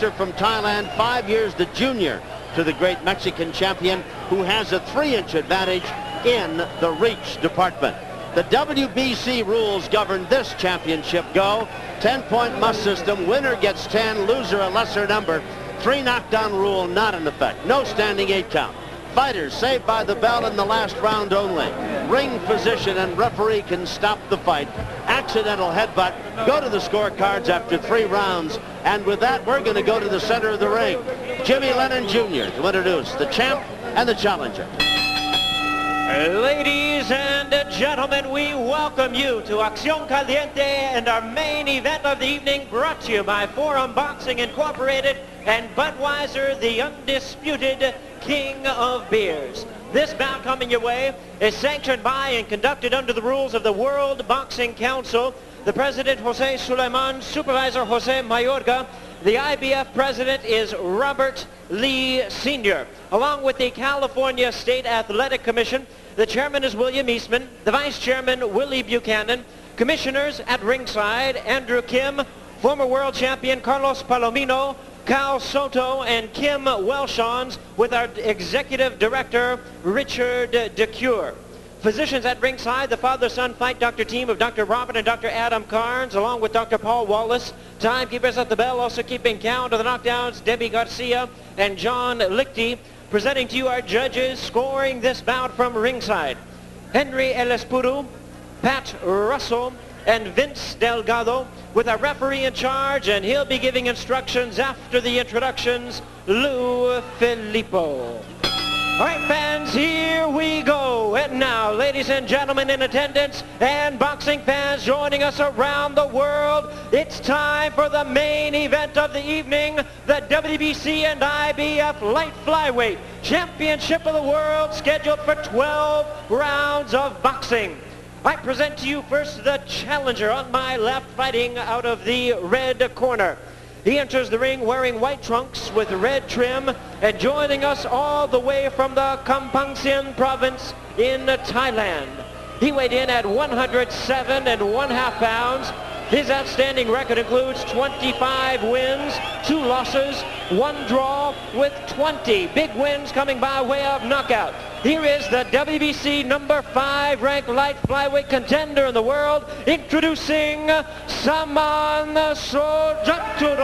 youngster from Thailand, 5 years the junior to the great Mexican champion, who has a 3-inch advantage in the reach department. The WBC rules govern this championship go. 10-point must system. Winner gets 10, loser a lesser number. 3 knockdown rule not in effect. No standing 8 count. Fighters saved by the bell in the last round only. Ring physician and referee can stop the fight. Accidental headbutt. Go to the scorecards after 3 rounds. And with that, we're going to go to the center of the ring. Jimmy Lennon Jr. to introduce the champ and the challenger. Ladies and gentlemen, we welcome you to Acción Caliente and our main event of the evening, brought to you by Forum Boxing Incorporated and Budweiser, the undisputed king of beers. This bout coming your way is sanctioned by and conducted under the rules of the World Boxing Council. The president, Jose Suleiman, supervisor, Jose Mayorga. The IBF president is Robert Lee Sr. Along with the California State Athletic Commission, the chairman is William Eastman, the vice chairman, Willie Buchanan. Commissioners at ringside, Andrew Kim, former world champion Carlos Palomino, Cal Soto, and Kim Welshons, with our executive director, Richard DeCure. Physicians at ringside, the father-son fight doctor team of Dr. Robert and Dr. Adam Carnes, along with Dr. Paul Wallace. Timekeepers at the bell, also keeping count of the knockdowns, Debbie Garcia and John Lichty. Presenting to you our judges, scoring this bout from ringside: Henry El Espuru, Pat Russell, and Vince Delgado, with a referee in charge, and he'll be giving instructions after the introductions, Lou Filippo. All right, fans, here we go. And now, ladies and gentlemen in attendance and boxing fans joining us around the world, it's time for the main event of the evening, the WBC and IBF Light Flyweight Championship of the World, scheduled for 12 rounds of boxing. I present to you first the challenger on my left, fighting out of the red corner. He enters the ring wearing white trunks with red trim, and joining us all the way from the Kampangsian province in Thailand. He weighed in at 107 1/2 pounds. His outstanding record includes 25 wins, 2 losses, 1 draw, with 20 big wins coming by way of knockout. Here is the WBC number 5 ranked light flyweight contender in the world, introducing Saman Sorjaturung.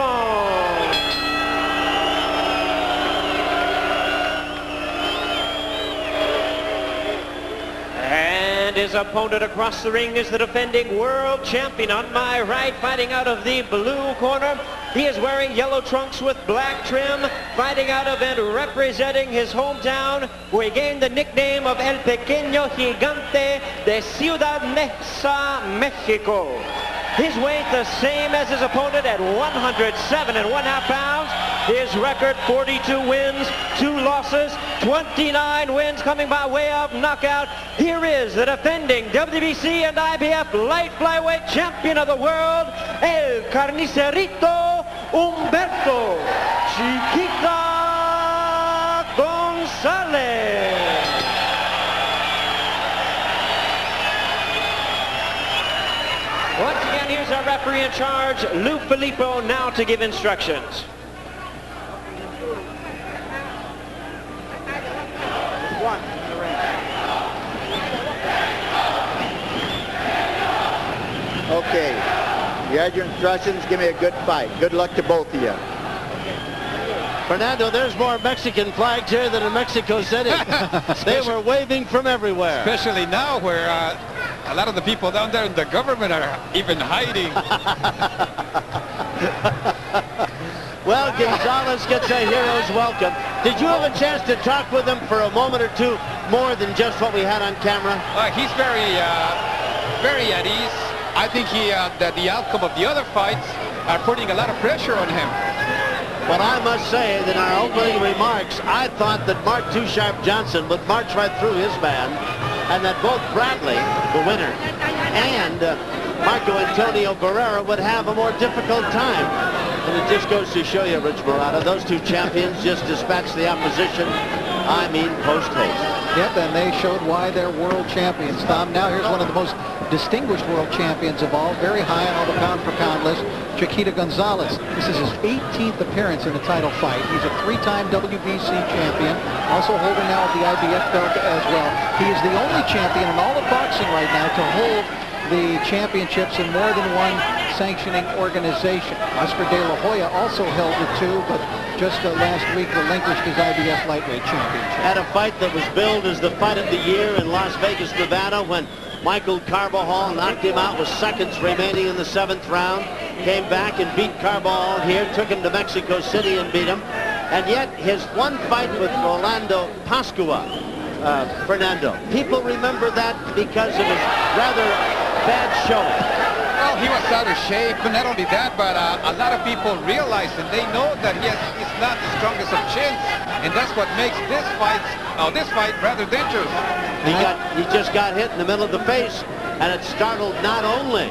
And his opponent across the ring is the defending world champion on my right, fighting out of the blue corner. He is wearing yellow trunks with black trim, fighting out of and representing his hometown, where he gained the nickname of El Pequeño Gigante de Ciudad Neza, Mexico. His weight the same as his opponent at 107 1/2 pounds. His record, 42 wins, 2 losses, 29 wins coming by way of knockout. Here is the defending WBC and IBF light flyweight champion of the world, El Carnicerito Humberto Chiquita Gonzalez. Once again, here's our referee in charge, Lou Filippo, now to give instructions. Okay, you had your instructions. Give me a good fight. Good luck to both of you. Fernando, there's more Mexican flags here than in Mexico City. They were waving from everywhere. Especially now, where a lot of the people down there in the government are even hiding. Well, Gonzalez gets a hero's welcome. Did you have a chance to talk with him for a moment or two, more than just what we had on camera? He's very at ease. I think that the outcome of the other fights are putting a lot of pressure on him. Well, I must say that in our opening remarks, I thought that Mark Too Sharp Johnson would march right through his man, and that both Bradley, the winner, and Marco Antonio Barrera would have a more difficult time. And it just goes to show you, Rich Murata, those two champions just dispatched the opposition, I mean, post-haste. Yep, and they showed why they're world champions, Tom. Now here's one of the most distinguished world champions of all, very high on all the pound-for-pound list, Chiquita Gonzalez. This is his 18th appearance in a title fight. He's a 3-time WBC champion, also holder now of the IBF belt as well. He is the only champion in all of boxing right now to hold the championships in more than one sanctioning organization. Oscar De La Hoya also held the two, but just last week relinquished his IBF lightweight championship. Had a fight that was billed as the fight of the year in Las Vegas, Nevada, when Michael Carbajal knocked him out with seconds remaining in the 7th round. Came back and beat Carbajal here, took him to Mexico City and beat him. And yet his one fight with Rolando Pascua, Fernando, people remember that because of his rather bad showing. Well, he was out of shape, but not only that, but a lot of people realize and they know that he's not the strongest of chins, and that's what makes this fight rather dangerous. He just got hit in the middle of the face, and it startled not only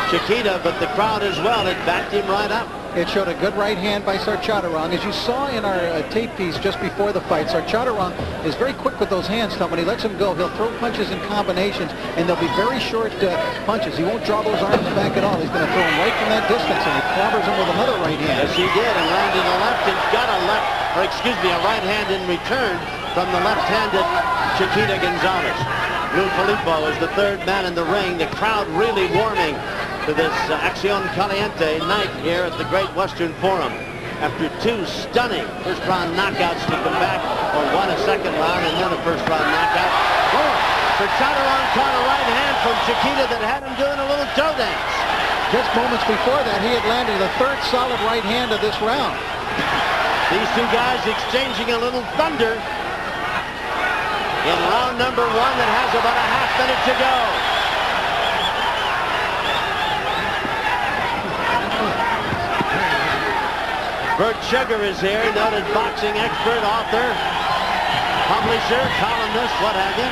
Chiquita, but the crowd as well. It backed him right up. It showed a good right hand by Sorjaturung. As you saw in our tape piece just before the fight, Sorjaturung is very quick with those hands, Tom. When he lets them go, he'll throw punches in combinations, and they'll be very short punches. He won't draw those arms back at all. He's going to throw them right from that distance, and he clobbers him with another right hand. Yes, he did, and landed a left and got a right hand in return from the left-handed Chiquita Gonzalez. Lou Filippo is the third man in the ring. The crowd really warming to this Acción Caliente night here at the Great Western Forum. After two stunning first-round knockouts to come back, or one a second round and then a first-round knockout. Oh, Sorjaturung caught a right hand from Chiquita that had him doing a little toe dance. Just moments before that, he had landed the third solid right hand of this round. These two guys exchanging a little thunder in round number 1 that has about a half minute to go. Bert Sugar is here, noted boxing expert, author, publisher, columnist, what have you.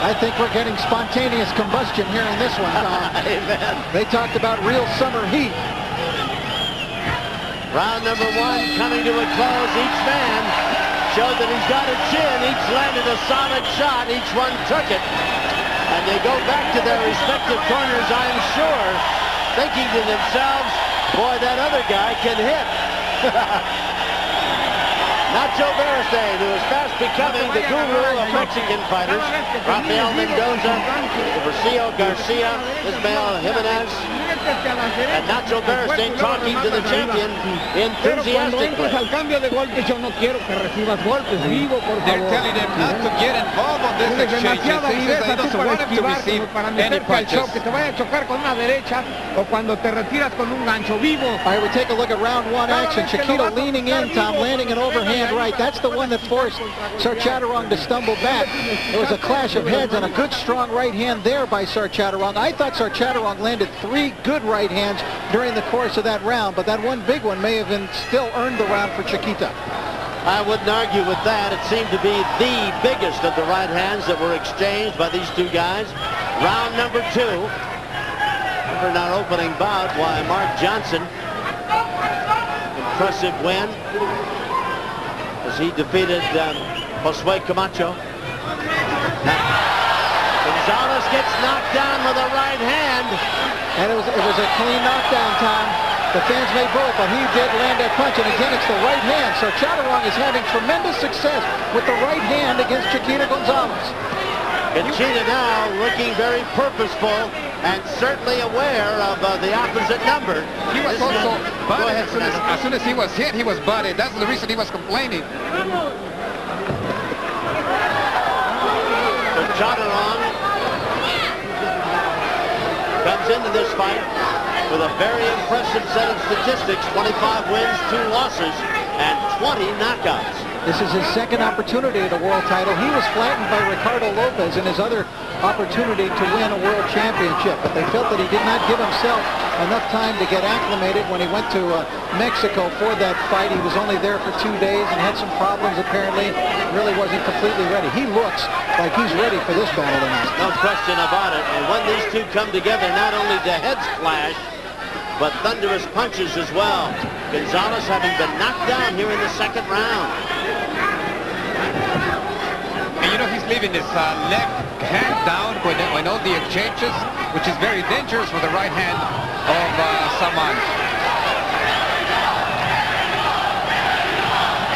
I think we're getting spontaneous combustion here in this one, Tom. Amen. They talked about real summer heat. Round number 1 coming to a close. Each man showed that he's got a chin. Each landed a solid shot. Each one took it. And they go back to their respective corners, I'm sure, thinking to themselves, boy, that other guy can hit. Nacho Beristain, who is fast becoming the guru of Mexican fighters. Rafael Mendoza, Rocio Garcia, Ismael Jimenez, and Nacho Beristain talking to the champion enthusiastically. They're telling him not to get involved on this exchange. He says he doesn't want him to receive any punches. All right, we take a look at round 1 action. Chiquita leaning in, Tom, landing an overhand right. That's the one that forced Sorjaturung to stumble back. There was a clash of heads and a good strong right hand there by Sorjaturung. I thought Sorjaturung landed 3 good right hands during the course of that round, but that one big one may have still earned the round for Chiquita. I wouldn't argue with that. It seemed to be the biggest of the right hands that were exchanged by these two guys. Round number 2. For an opening bout, why Mark Johnson, impressive win as he defeated Josue Camacho. Gonzalez gets knocked down with a right hand. And it was a clean knockdown, Tom. The fans may boo it, but he did land that punch, and again, it's the right hand. So Sorjaturung is having tremendous success with the right hand against Chiquita Gonzalez. Conchita now looking very purposeful and certainly aware of the opposite number. He was also butted. As soon as he was hit, he was butted. That's the reason he was complaining. Sorjaturung comes into this fight with a very impressive set of statistics: 25 wins, 2 losses, and 20 knockouts. This is his second opportunity at a world title. He was flattened by Ricardo Lopez in his other opportunity to win a world championship, but they felt that he did not give himself enough time to get acclimated when he went to Mexico for that fight. He was only there for 2 days and had some problems apparently. Really wasn't completely ready. He looks like he's ready for this battle tonight. No question about it. And when these two come together, not only do heads clash, but thunderous punches as well. Gonzalez having been knocked down here in the second round. And you know, he's leaving his left hand down when all the exchanges, which is very dangerous with the right hand. of Saman.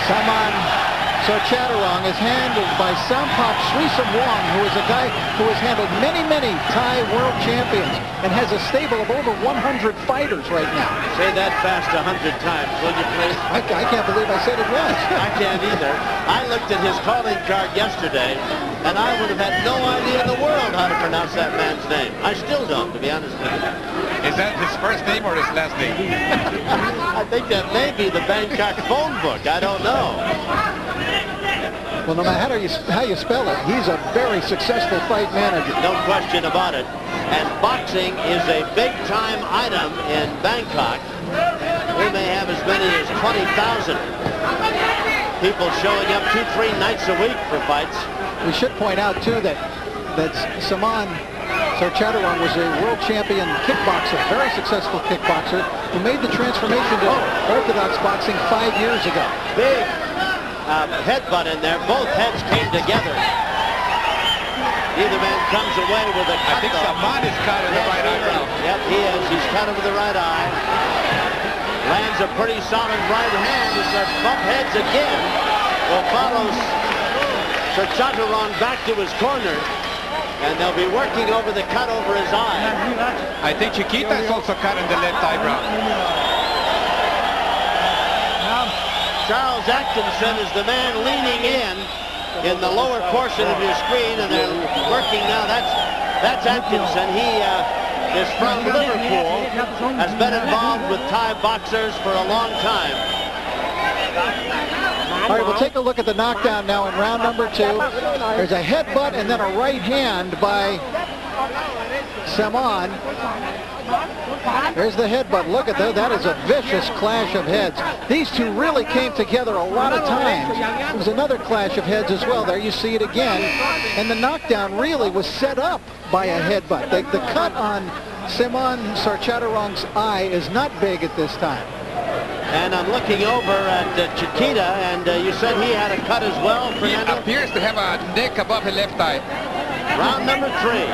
Saman Sorjaturung is handled by Sampap Srisamwong, who is a guy who has handled many, many Thai world champions and has a stable of over 100 fighters right now. Say that fast 100 times, will you please? I can't believe I said it once. I can't either. I looked at his calling card yesterday, and I would have had no idea in the world how to pronounce that man's name. I still don't, to be honest with you. Is that his first name or his last name? I think that may be the Bangkok phone book. I don't know. Well, no matter how you spell it, he's a very successful fight manager. No question about it. And boxing is a big-time item in Bangkok. We may have as many as 20,000 people showing up 2-3 nights a week for fights. We should point out, too, that Saman Sorjaturung was a world champion kickboxer, very successful kickboxer, who made the transformation to orthodox boxing 5 years ago. Big headbutt in there. Both heads came together. Neither man comes away with a cut. I think Saman is caught in the right eyebrow. Yep, he is. He's cut over the right eye. Lands a pretty solid right hand. He starts bump heads again. Well, follows Sorjaturung back to his corner. And they'll be working over the cut over his eye. I think Chiquita is also cut in the left eyebrow. Charles Atkinson is the man leaning in the lower portion of your screen, and they're working now. That's Atkinson. He is from Liverpool, has been involved with Thai boxers for a long time. All right, we'll take a look at the knockdown now in round number 2. There's a headbutt and then a right hand by Saman. There's the headbutt. Look at that. That is a vicious clash of heads. These two really came together a lot of times. There was another clash of heads as well. There you see it again. And the knockdown really was set up by a headbutt. The cut on Saman Sorjaturung's eye is not big at this time. And I'm looking over at Chiquita, and you said he had a cut as well, He Fernando? appears to have a nick above his left eye. Round number 3.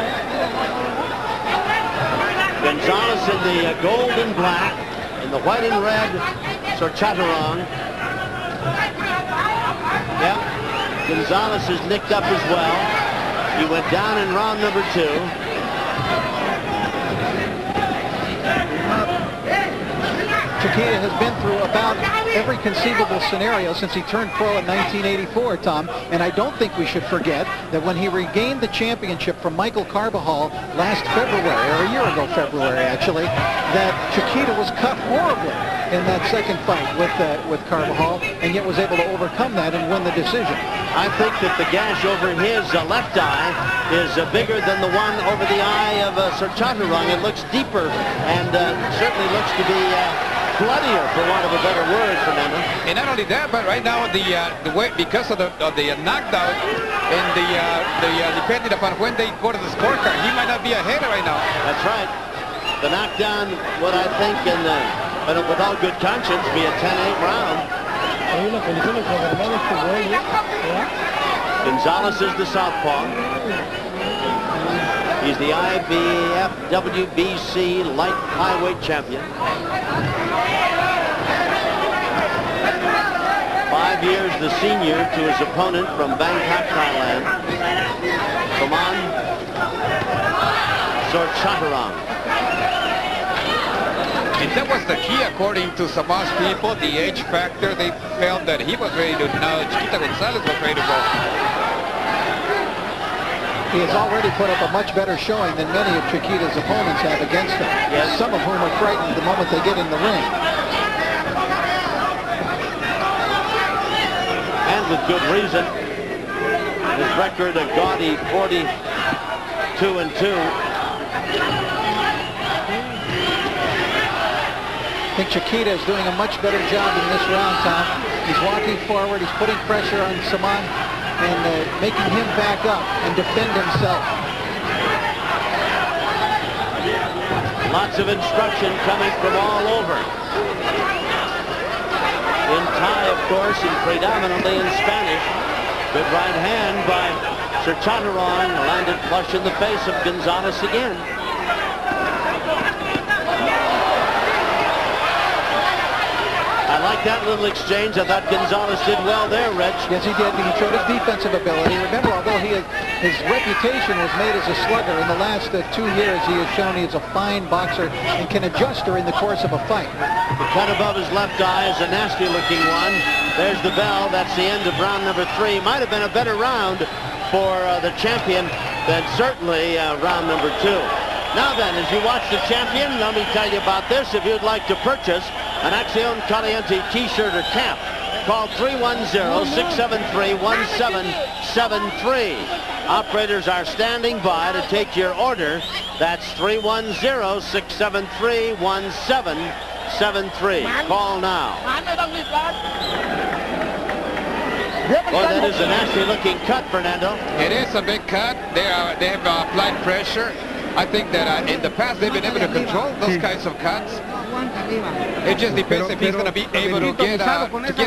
Gonzalez in the gold and black, in the white and red, Sorjaturung. Yep, Gonzalez is nicked up as well. He went down in round number 2. Chiquita has been through about every conceivable scenario since he turned pro in 1984, Tom, and I don't think we should forget that when he regained the championship from Michael Carbajal last February, or a year ago February actually, that Chiquita was cut horribly in that second fight with Carbajal, and yet was able to overcome that and win the decision. I think that the gash over his left eye is bigger than the one over the eye of Sorjaturung. It looks deeper and certainly looks to be bloodier, for want of a better word, Fernando. And not only that, but right now the way, because of the knockdown and depending upon when they go to the scorecard, he might not be ahead right now. That's right. The knockdown would, I think, but with all good conscience, be a 10-8 round. Gonzalez is the southpaw. He's the IBF WBC light highweight champion. 5 years the senior to his opponent from Bangkok, Thailand, Saman Sorjaturung. And that was the key, according to Saman's people, the age factor. They felt that he was ready to, now Chiquita Gonzalez was ready to go. He has already put up a much better showing than many of Chiquita's opponents have against him. Yes. Some of whom are frightened the moment they get in the ring. And with good reason. His record a gaudy 42-2. I think Chiquita is doing a much better job in this round, Tom. He's walking forward, he's putting pressure on Saman and making him back up and defend himself. Lots of instruction coming from all over. In Thai, of course, and predominantly in Spanish. Good right hand by Sorjaturung, landed flush in the face of Gonzalez again. like that little exchange. I thought Gonzalez did well there, Rich. Yes, he did. He showed his defensive ability. Remember, although his reputation was made as a slugger, in the last 2 years he has shown he is a fine boxer and can adjust during the course of a fight. The cut above his left eye is a nasty-looking one. There's the bell. That's the end of round number 3. Might have been a better round for the champion than certainly round number 2. Now then, as you watch the champion, let me tell you about this. If you'd like to purchase an Acción Caliente t-shirt or cap, call 310-673-1773. Operators are standing by to take your order. That's 310-673-1773. Call now. Boy, that is a nasty-looking cut, Fernando. It is a big cut. They have applied pressure. I think that in the past they've been able to control those kinds of cuts. It just depends if he's going to be able to get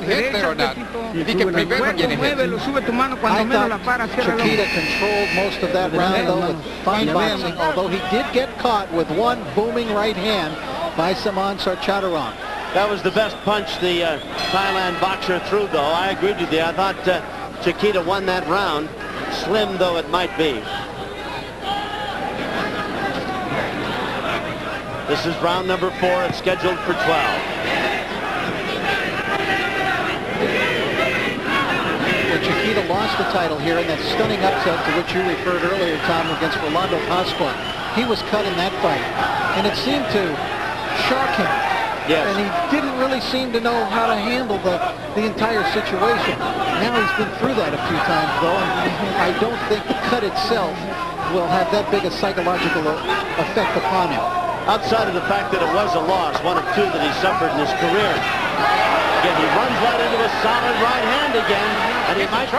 hit there or not. If he can prevent from getting hit. I thought Chiquita controlled most of that round, though, with fine boxing, although he did get caught with one booming right hand by Saman Sorjaturung. That was the best punch the Thailand boxer threw, though. I agreed with you. I thought Chiquita won that round, slim though it might be. This is round number 4. It's scheduled for 12. Well, Chiquita lost the title here in that stunning upset to which you referred earlier, Tom, against Rolando Pasqua. He was cut in that fight, and it seemed to shock him. Yes. And he didn't really seem to know how to handle the entire situation. Now he's been through that a few times, though, and I don't think the cut itself will have that big a psychological effect upon him. Outside of the fact that it was a loss, one of 2 that he suffered in his career. Again, he runs right into a solid right hand again, and he might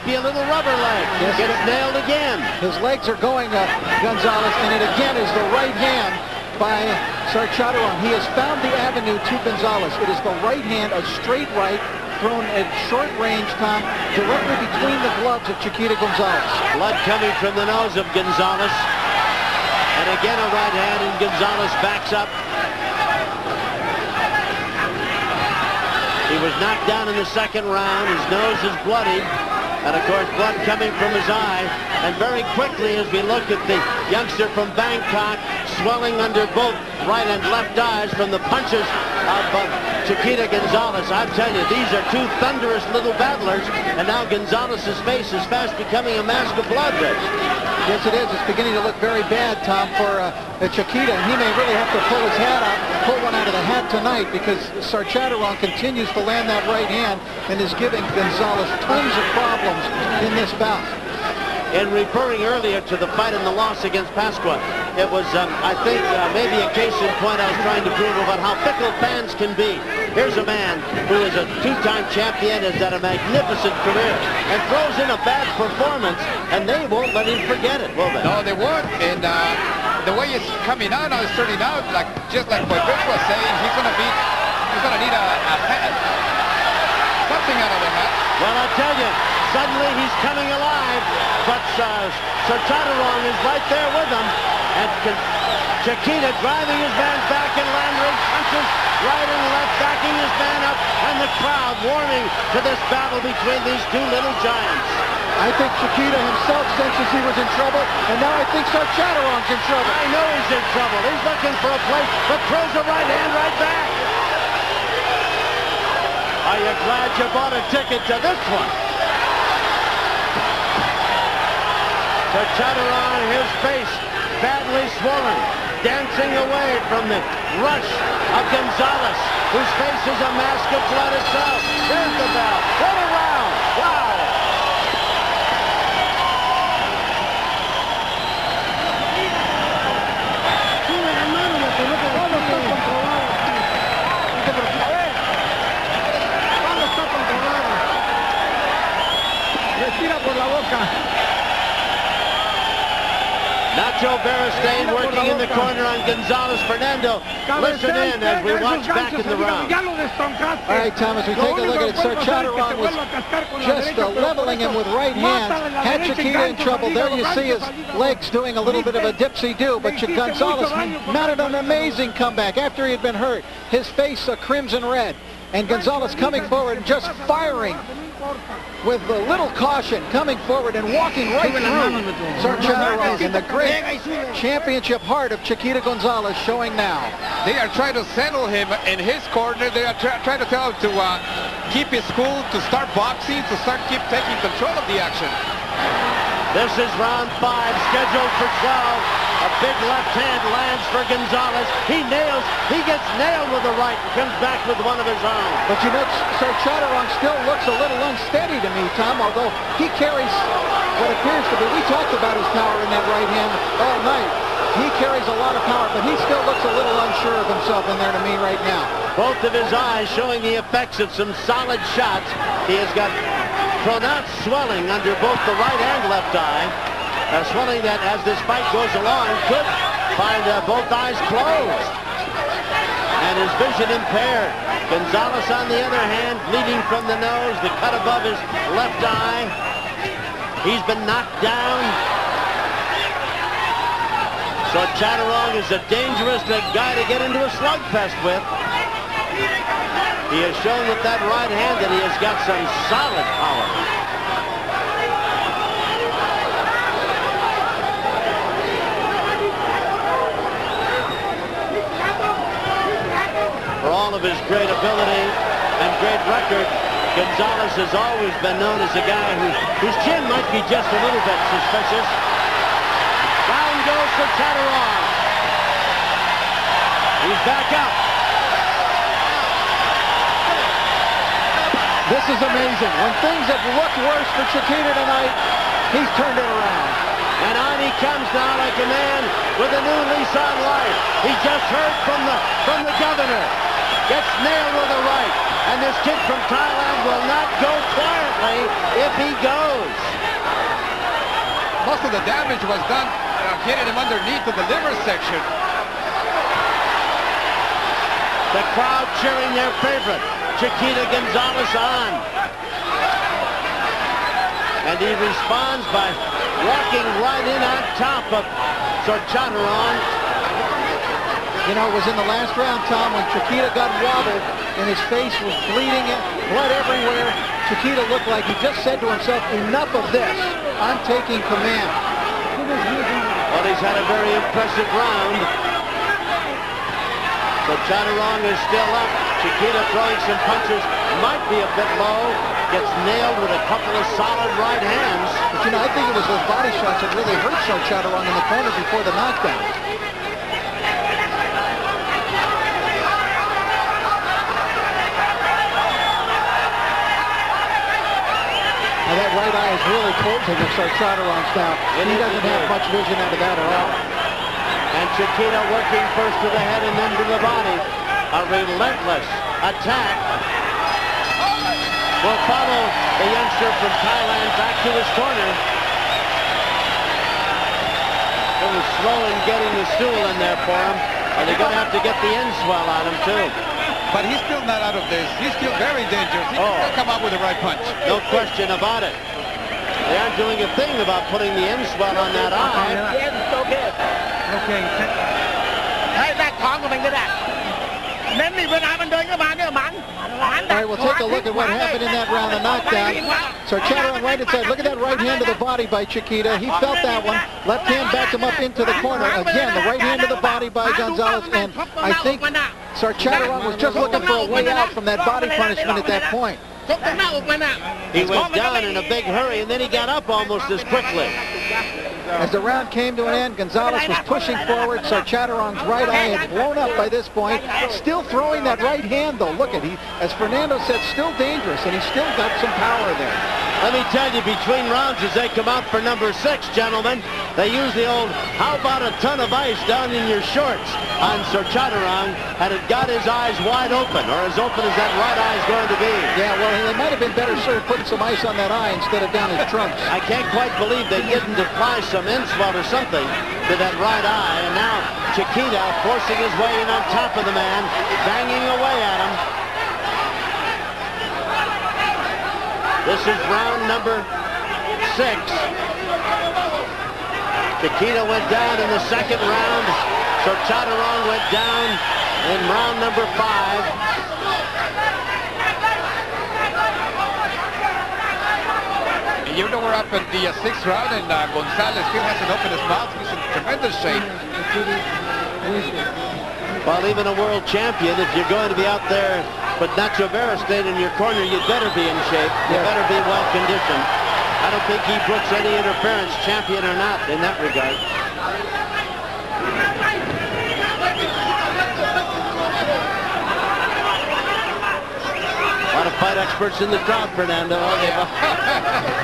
be a little rubber leg. Yes, gets nailed again. His legs are going up, Gonzalez, and it again is the right hand by Sorjaturung. He has found the avenue to Gonzalez. It is the right hand, a straight right, thrown at short range, Tom, directly between the gloves of Chiquita Gonzalez. Blood coming from the nose of Gonzalez. And again a right hand, and Gonzalez backs up. He was knocked down in the second round. His nose is bloodied. And of course, blood coming from his eye. And very quickly, as we look at the youngster from Bangkok, swelling under both right and left eyes from the punches of Chiquita Gonzalez. I tell you, these are 2 thunderous little battlers. And now Gonzalez's face is fast becoming a mask of blood, Rich. Yes, it is. It's beginning to look very bad, Tom, for Chiquita. And he may really have to pull his hat out, pull one out of the hat tonight, because Sorjaturung continues to land that right hand and is giving Gonzalez tons of problems in this bout. In referring earlier to the fight and the loss against Pasqua, it was, I think, maybe a case in point I was trying to prove about how fickle fans can be. Here's a man who is a 2-time champion, has had a magnificent career, and throws in a bad performance, and they won't let him forget it, will they? No, they won't. And the way it's coming out, it's turning out just like what Rich was saying. He's gonna need a hat, something out of the hat. Well, I tell you, suddenly he's coming alive, but Sorjaturung is right there with him, and Chiquita driving his man back and landing punches right and left, backing his man up, and the crowd warming to this battle between these 2 little giants. I think Chiquita himself senses he was in trouble, and now I think Sorjaturung's in trouble. I know he's in trouble. He's looking for a place, but throws a right hand right back. Are you glad you bought a ticket to this one? Sorjaturung, his face badly swollen, dancing away from the rush of Gonzalez, whose face is a mask of blood itself. There's the bell. What a round! Wow! Nacho Beristain working in the corner on Gonzalez. Fernando, listen in as we watch back in the round. All right, Thomas, we take a look at it. Sorjaturung was just leveling him with right hand. Had Chiquita in trouble. There you see his legs doing a little bit of a dipsy-do, but Gonzalez mounted an amazing comeback after he had been hurt. His face a crimson red. And Gonzalez coming forward and just firing with a little caution, coming forward and walking right through Sorjaturung, and the great championship heart of Chiquita Gonzalez showing now. They are trying to settle him in his corner. They are trying to tell him to keep his cool, to start boxing, to keep taking control of the action. This is round 5, scheduled for 12. A big left hand lands for Gonzalez. He gets nailed with the right and comes back with one of his own. But you know, Sorjaturung still looks a little unsteady to me, Tom, although he carries what appears to be, we talked about his power in that right hand all night. He carries a lot of power, but he still looks a little unsure of himself in there to me right now. Both of his eyes showing the effects of some solid shots. He has got pronounced swelling under both the right and left eye. Swelling that, as this fight goes along, could find both eyes closed. And his vision impaired. Gonzalez, on the other hand, bleeding from the nose, the cut above his left eye. He's been knocked down. Sorjaturung is a dangerous guy to get into a slugfest with. He has shown with that right hand that he has got some solid power. For all of his great ability and great record, Gonzalez has always been known as a guy whose chin might be just a little bit suspicious. Down goes Sorjaturung. He's back up. This is amazing. When things have looked worse for Chiquita tonight, he's turned it around. And on he comes now like a man with a new lease on life. He just heard from the governor. Gets nailed with a right. And this kid from Thailand will not go quietly if he goes. Most of the damage was done getting him underneath to the liver section. The crowd cheering their favorite, Chiquita Gonzalez, on. And he responds by walking right in on top of Sorjaturung. You know, it was in the last round, Tom, when Chiquita got wobbled and his face was bleeding and blood everywhere. Chiquita looked like he just said to himself, enough of this. I'm taking command. Well, he's had a very impressive round. Sorjaturung is still up. Chiquita throwing some punches. Might be a bit low. Gets nailed with a couple of solid right hands. But, you know, I think it was those body shots that really hurt Sorjaturung in the corner before the knockdown. Now that right eye is really closing if Sorjaturung's down. He doesn't have much vision out of that at all. And Chiquita working first to the head and then to the body. A relentless attack will follow the youngster from Thailand back to his corner. A little slow in getting the stool in there for him. And they're going to have to get the end swell on him too. But he's still not out of this. He's still very dangerous. He can still come out with the right punch. No question about it. They aren't doing a thing about putting the end swell on that eye. Okay. All right, we'll take a look at what happened in that round, the knockdown. Sorjaturung right inside. Look at that right hand to the body by Chiquita. He felt that one. Left hand backed him up into the corner. Again, the right hand to the body by Gonzalez. And I think Sorjaturung was just looking for a way out from that body punishment at that point. He went down in a big hurry, and then he got up almost as quickly. As the round came to an end, Gonzalez was pushing forward. Sorjaturung's right eye had blown up by this point. Still throwing that right hand, though. Look at he, as Fernando said, still dangerous, and he's still got some power there. Let me tell you, between rounds as they come out for number 6, gentlemen, they use the old, how about a ton of ice down in your shorts on Sorjaturung, had it got his eyes wide open, or as open as that right eye is going to be. Yeah, well, they might have been better served putting some ice on that eye instead of down his trunks. I can't quite believe they didn't apply some Inswell or something to that right eye, and now Chiquita forcing his way in on top of the man, banging away at him. This is round number 6. Chiquita went down in the second round. Sorjaturung went down in round number 5. you know, we're up in the 6th round, and Gonzalez still hasn't opened his mouth. He's in tremendous shape. Well, even a world champion, if you're going to be out there with Nacho Vera staying in your corner, you'd better be in shape. You better be well conditioned. I don't think he brooks any interference, champion or not, in that regard. A lot of fight experts in the crowd, Fernando.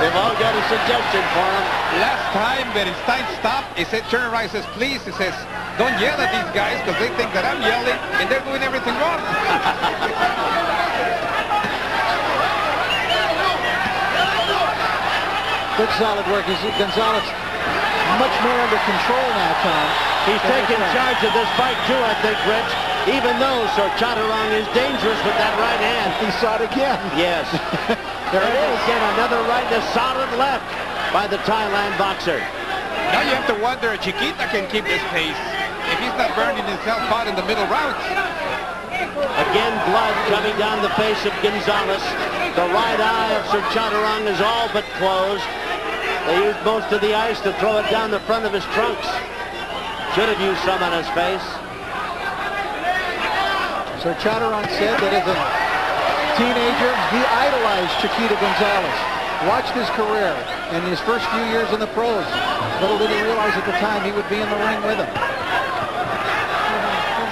They've all got a suggestion for him. Last time when Stein stopped, he said, turn around, he says, please, he says, don't yell at these guys because they think that I'm yelling and they're doing everything wrong. Good solid work. Gonzalez much more under control now, Tom. He's taking charge of this fight too, I think, Rich. Even though Sorjaturung is dangerous with that right hand. He saw it again. Yes. There it is. Again, another right and a solid left by the Thailand boxer. Now you have to wonder if Chiquita can keep this pace if he's not burning himself out in the middle rounds. Again, blood coming down the face of Gonzalez. The right eye of Sorjaturung is all but closed. They used most of the ice to throw it down the front of his trunks. Should have used some on his face. Sorjaturung said that as a teenager, he idolized Chiquita Gonzalez. Watched his career in his first few years in the pros. Little did he realize at the time he would be in the ring with him.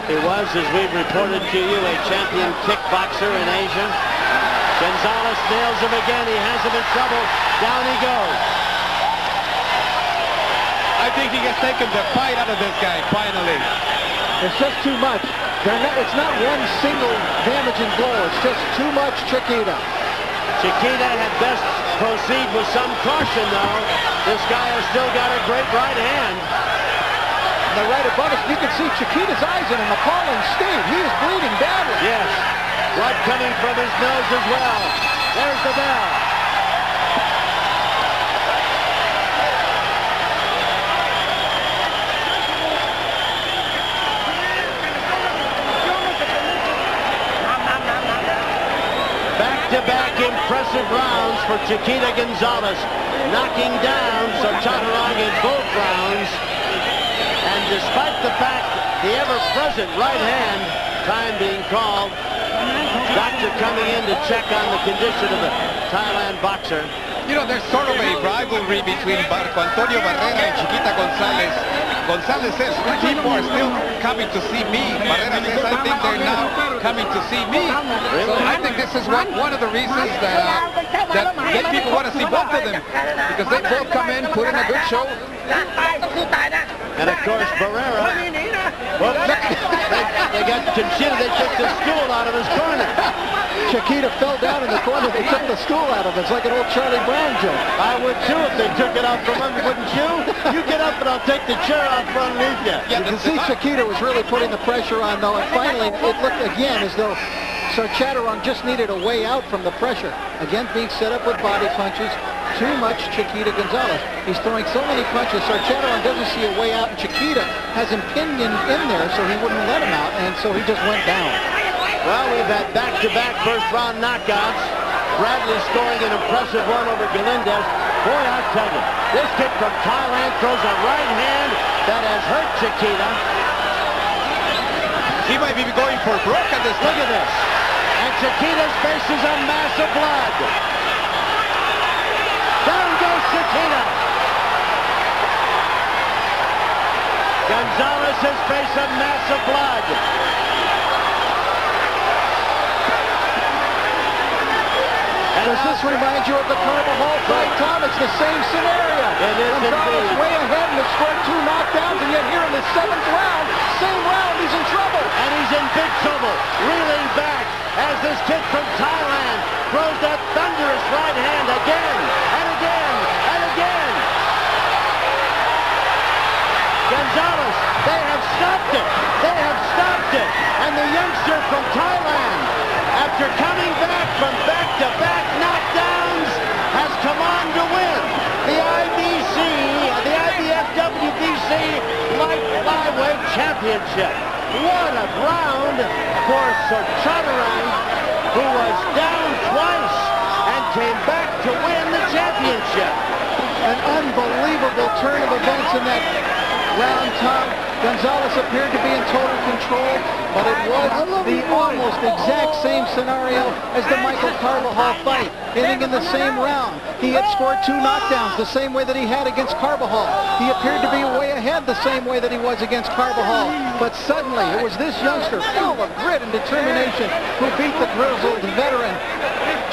He was, as we've reported to you, a champion kickboxer in Asia. Gonzalez nails him again. He has him in trouble. Down he goes. I think he has taken the fight out of this guy, finally. It's just too much. It's not one single damaging blow. It's just too much Chiquita. Chiquita had best proceed with some caution, though. This guy has still got a great right hand. And the right above us, you can see Chiquita's eyes in an appalling state. He is bleeding badly. Yes. Blood coming from his nose as well. There's the bell. Back-to-back impressive rounds for Chiquita Gonzalez, knocking down Sorjaturung in both rounds. And despite the fact the ever-present right hand, time being called, doctor coming in to check on the condition of the Thailand boxer. You know, there's sort of a rivalry between Marco Antonio Barrera and Chiquita Gonzalez. Gonzalez says, people are still coming to see me. Barrera says, I think they're now coming to see me. So I think this is one of the reasons that people want to see both of them. Because they both come in, put in a good show. And of course, Barrera, well, they got Chiquita, they took the stool out of his corner. Chiquita fell down in the corner, they took the stool out of it. It's like an old Charlie Brown joke. I would too if they took it out from under, wouldn't you? You get up and I'll take the chair out from underneath you. You can see Chiquita was really putting the pressure on, though, and finally it looked again as though Sorjaturung just needed a way out from the pressure. Again, being set up with body punches. Too much Chiquita Gonzalez. He's throwing so many punches. Sorjaturung doesn't see a way out, and Chiquita has him pinioned in there so he wouldn't let him out, and so he just went down. Well, we've had back-to-back first-round knockouts. Bradley scoring an impressive one over Galindez. Boy, I tell you, this kid from Thailand throws a right hand that has hurt Chiquita. He might be going for broke at this time. Look at this. And Chiquita's face is a mass of blood. Down goes Chiquita. Gonzalez has faced a mass of blood. Does this remind you of the Carnival Hall fight, Tom? It's the same scenario. It is Gonzalez indeed. way ahead and has scored 2 knockdowns, and yet here in the 7th round, same round, he's in trouble. And he's in big trouble, reeling back as this kid from Thailand throws that thunderous right hand again and again and again. Gonzalez, they have stopped it. They have stopped it. And the youngster from Thailand, after coming back from back-to-back knockdowns, has come on to win the IBF WBC Light Flyweight Championship. What a round for Sorjaturung, who was down twice and came back to win the championship. shift. An unbelievable turn of events in that round, Tom. Gonzalez appeared to be in total control, but it was the almost exact same scenario as the Michael Carbajal fight, ending in the same round. He had scored 2 knockdowns the same way that he had against Carbajal. He appeared to be way ahead the same way that he was against Carbajal. But suddenly, it was this youngster, full of grit and determination, who beat the grizzled veteran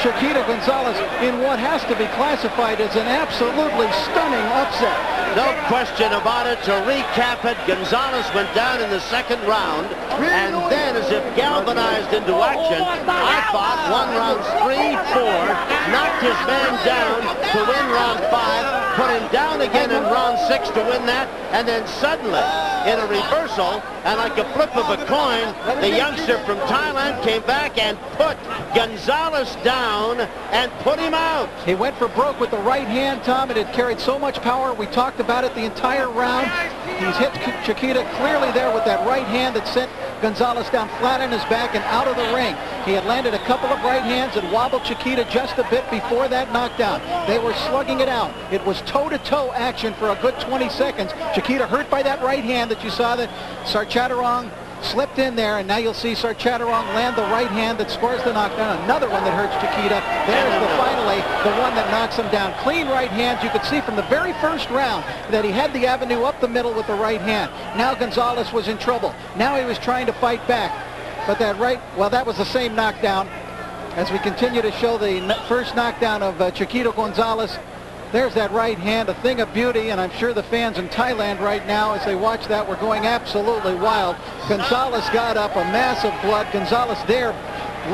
Chiquita Gonzalez in what has to be classified as an absolutely stunning upset. No question about it. To recap it, Gonzalez went down in the second round, and then as if galvanized into action, I thought won rounds 3, 4, knocked his man down to win round 5, put him down again in round 6 to win that, and then suddenly, in a reversal, and like a flip of a coin, the youngster from Thailand came back and put Gonzalez down and put him out. He went for broke with the right hand, Tom. It had carried so much power. We talked about it the entire round. He's hit Chiquita clearly there with that right hand that sent Gonzalez down flat on his back and out of the ring. He had landed a couple of right hands and wobbled Chiquita just a bit before that knockdown. They were slugging it out. It was toe-to-toe action for a good 20 seconds. Chiquita hurt by that right hand that you saw that Sorjaturung slipped in there, and now you'll see Sorjaturung land the right hand that scores the knockdown. Another one that hurts Chiquita. There's finally the one that knocks him down. Clean right hands. You could see from the very first round that he had the avenue up the middle with the right hand. Now Gonzalez was in trouble. Now he was trying to fight back. But that that was the same knockdown. As we continue to show the first knockdown of Chiquita Gonzalez, there's that right hand, a thing of beauty, and I'm sure the fans in Thailand right now, as they watch that, were going absolutely wild. Gonzalez got up, a mass of blood. Gonzalez there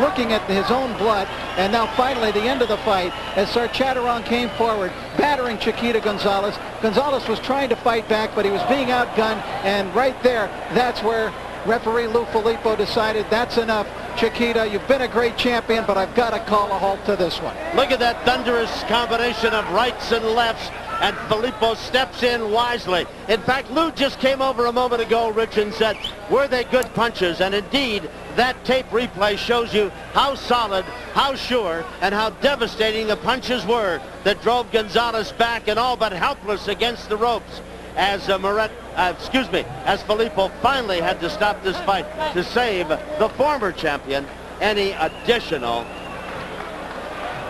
looking at his own blood, and now finally the end of the fight as Sorjaturung came forward, battering Chiquita Gonzalez. Gonzalez was trying to fight back, but he was being outgunned, and right there, that's where referee Lou Filippo decided that's enough. Chiquita, you've been a great champion, but I've got to call a halt to this one. Look at that thunderous combination of rights and lefts, and Filippo steps in wisely. In fact, Lou just came over a moment ago, Rich, and said, were they good punches? And indeed, that tape replay shows you how solid, how sure, and how devastating the punches were that drove Gonzalez back and all but helpless against the ropes. As as Filippo finally had to stop this fight to save the former champion any additional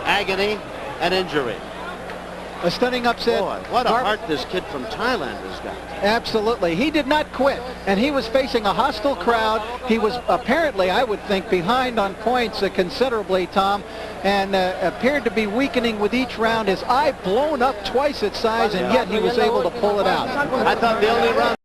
agony and injury. A stunning upset. Boy, what a heart this kid from Thailand has got. Absolutely. He did not quit, and he was facing a hostile crowd. He was apparently, I would think, behind on points considerably, Tom, and appeared to be weakening with each round. His eye blown up twice its size, and yet he was able to pull it out. I thought the only round